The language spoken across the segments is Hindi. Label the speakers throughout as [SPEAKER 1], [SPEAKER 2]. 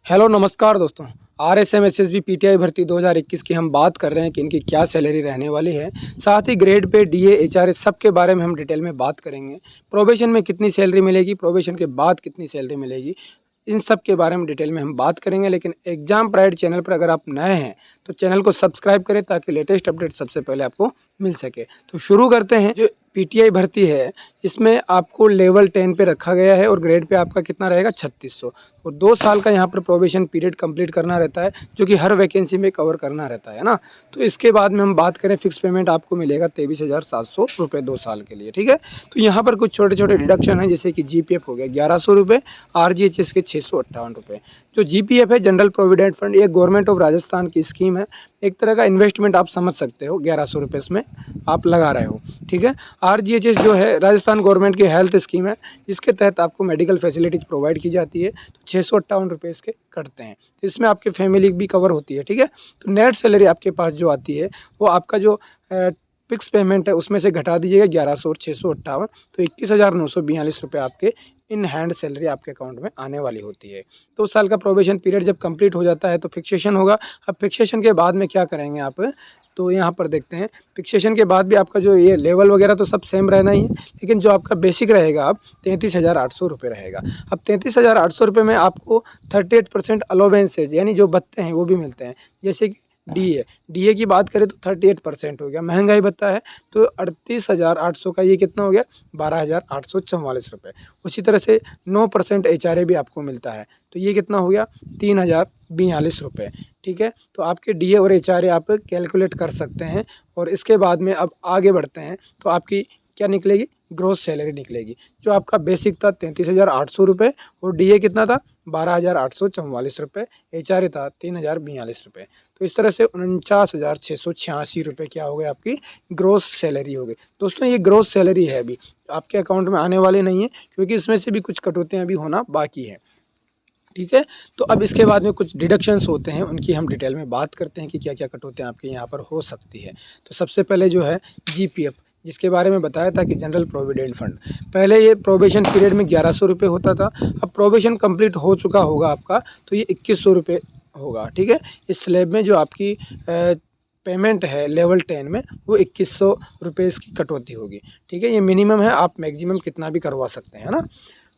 [SPEAKER 1] हेलो नमस्कार दोस्तों। आरएसएम एसएसबी पीटीआई भर्ती 2021 की हम बात कर रहे हैं कि इनकी क्या सैलरी रहने वाली है। साथ ही ग्रेड पे डीए एचआरए सब के बारे में हम डिटेल में बात करेंगे। प्रोबेशन में कितनी सैलरी मिलेगी, प्रोबेशन के बाद कितनी सैलरी मिलेगी, इन सब के बारे में डिटेल में हम बात करेंगे। लेकिन एग्जाम प्राइड चैनल पर अगर आप नए हैं तो चैनल को सब्सक्राइब करें ताकि लेटेस्ट अपडेट सबसे पहले आपको मिल सके। तो शुरू करते हैं। जो पीटीआई भर्ती है इसमें आपको लेवल 10 पे रखा गया है और ग्रेड पे आपका कितना रहेगा 3600 और 2 साल का यहाँ पर प्रोबेशन पीरियड कंप्लीट करना रहता है, जो कि हर वैकेंसी में कवर करना रहता है ना। तो इसके बाद में हम बात करें, फिक्स पेमेंट आपको मिलेगा 23,700 रुपये 2 साल के लिए, ठीक है। तो यहाँ पर कुछ छोटे छोटे डिडक्शन है, जैसे कि जीपीएफ हो गया 1100 रुपये, आरजीएचएस के 658 रुपये। जो जीपीएफ है जनरल प्रोविडेंट फंड, ये गवर्नमेंट ऑफ राजस्थान की स्कीम है, एक तरह का इन्वेस्टमेंट आप समझ सकते हो। 1100 रुपये इसमें आप लगा रहे हो, ठीक है। आरजीएचएस जो है राजस्थान गवर्नमेंट की हेल्थ स्कीम है, जिसके तहत आपको मेडिकल फैसिलिटीज प्रोवाइड की जाती है। तो 658 रुपये इसके कटते हैं, तो इसमें आपकी फैमिली भी कवर होती है, ठीक है। तो नेट सैलरी आपके पास जो आती है वो आपका जो फिक्स पेमेंट है उसमें से घटा दीजिएगा 1100 और 658, तो 21,942 रुपये आपके इन हैंड सैलरी आपके अकाउंट में आने वाली होती है। 2 साल का प्रोबेशन पीरियड जब कंप्लीट हो जाता है तो फिक्सेशन होगा। अब फिक्सेशन के बाद में क्या करेंगे आप, तो यहाँ पर देखते हैं। फिक्सेशन के बाद भी आपका जो ये लेवल वगैरह तो सब सेम रहना ही है, लेकिन जो आपका बेसिक रहेगा अब 33,800 रुपये रहेगा। अब 33,800 रुपये में आपको 38% अलोवेंसेज यानी जो भत्ते हैं वो भी मिलते हैं। जैसे कि डीए की बात करें तो 38% हो गया, महंगाई भत्ता है तो 38,800 का ये कितना हो गया 12,844 रुपये। उसी तरह से 9% एचआरए भी आपको मिलता है, तो ये कितना हो गया 3,042 रुपये, ठीक है। तो आपके डीए और एचआरए आप कैलकुलेट कर सकते हैं। और इसके बाद में अब आगे बढ़ते हैं तो आपकी क्या निकलेगी, ग्रोस सैलरी निकलेगी। जो आपका बेसिक था 33,800 रुपये और डीए कितना था 12,844 रुपये, एचआरए था 3,042 रुपये। तो इस तरह से 49,686 रुपये क्या हो गए आपकी ग्रोस सैलरी हो गई। दोस्तों ये ग्रोस सैलरी है, अभी आपके अकाउंट में आने वाली नहीं है, क्योंकि इसमें से भी कुछ कटौतियाँ अभी होना बाकी है, ठीक है। तो अब इसके बाद में कुछ डिडक्शंस होते हैं, उनकी हम डिटेल में बात करते हैं कि क्या क्या कटौतियाँ आपके यहाँ पर हो सकती है। तो सबसे पहले जो है जीपीएफ, जिसके बारे में बताया था कि जनरल प्रोविडेंट फंड, पहले ये प्रोबेशन पीरियड में 1100 रुपये होता था। अब प्रोबेशन कंप्लीट हो चुका होगा आपका तो ये 2100 रुपये होगा, ठीक है। इस स्लैब में जो आपकी पेमेंट है लेवल 10 में वो 2100 रुपये इसकी कटौती होगी, ठीक है। ये मिनिमम है, आप मैक्सिमम कितना भी करवा सकते हैं, है ना।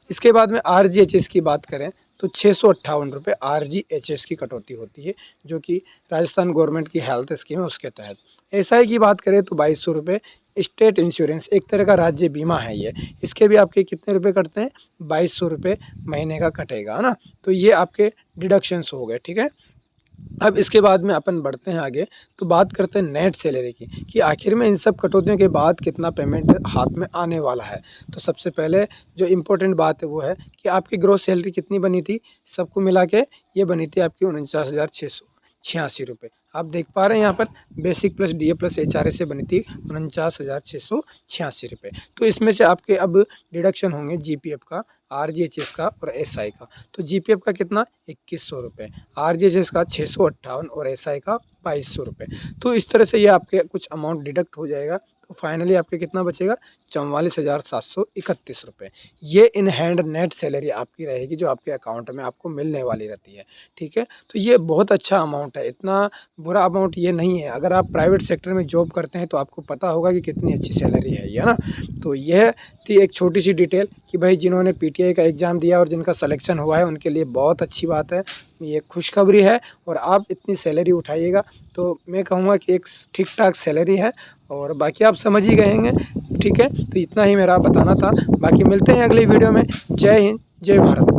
[SPEAKER 1] इसके बाद में आरजीएचएस की बात करें तो 658 रुपये आरजीएचएस की कटौती होती है, जो कि राजस्थान गवर्नमेंट की हेल्थ स्कीम है उसके तहत। एसआई की बात करें तो 2200 रुपये। स्टेट इंश्योरेंस एक तरह का राज्य बीमा है ये, इसके भी आपके कितने रुपए कटते हैं 2200 रुपये महीने का कटेगा, है ना। तो ये आपके डिडक्शंस हो गए, ठीक है। अब इसके बाद में अपन बढ़ते हैं आगे, तो बात करते हैं नेट सैलरी की, कि आखिर में इन सब कटौतियों के बाद कितना पेमेंट हाथ में आने वाला है। तो सबसे पहले जो इम्पोर्टेंट बात है वो है कि आपकी ग्रोस सैलरी कितनी बनी थी, सबको मिला के ये बनी थी आपकी 49,686 रुपये। आप देख पा रहे हैं यहाँ पर basic plus DA plus HRA से बनी थी 49,686 रुपये। तो इसमें से आपके अब डिडक्शन होंगे जीपीएफ का, आरजीएचएस का और एसआई का। तो जीपीएफ का कितना 2100 रुपये, आरजीएचएस का 658 और एसआई का 2200 रुपये। तो इस तरह से ये आपके कुछ अमाउंट डिडक्ट हो जाएगा। तो फाइनली आपके कितना बचेगा 44,731 रुपये। ये इन हैंड नेट सैलरी आपकी रहेगी जो आपके अकाउंट में आपको मिलने वाली रहती है, ठीक है। तो ये बहुत अच्छा अमाउंट है, इतना बुरा अमाउंट ये नहीं है। अगर आप प्राइवेट सेक्टर में जॉब करते हैं तो आपको पता होगा कि कितनी अच्छी सैलरी है ये, है ना। तो यह थी एक छोटी सी डिटेल कि भाई जिन्होंने पीटीआई का एग्ज़ाम दिया और जिनका सिलेक्शन हुआ है उनके लिए बहुत अच्छी बात है, ये खुशखबरी है। और आप इतनी सैलरी उठाइएगा तो मैं कहूँगा कि एक ठीक ठाक सैलरी है, और बाकी आप समझ ही गए होंगे, ठीक है। तो इतना ही मेरा बताना था, बाकी मिलते हैं अगली वीडियो में। जय हिंद, जय भारत।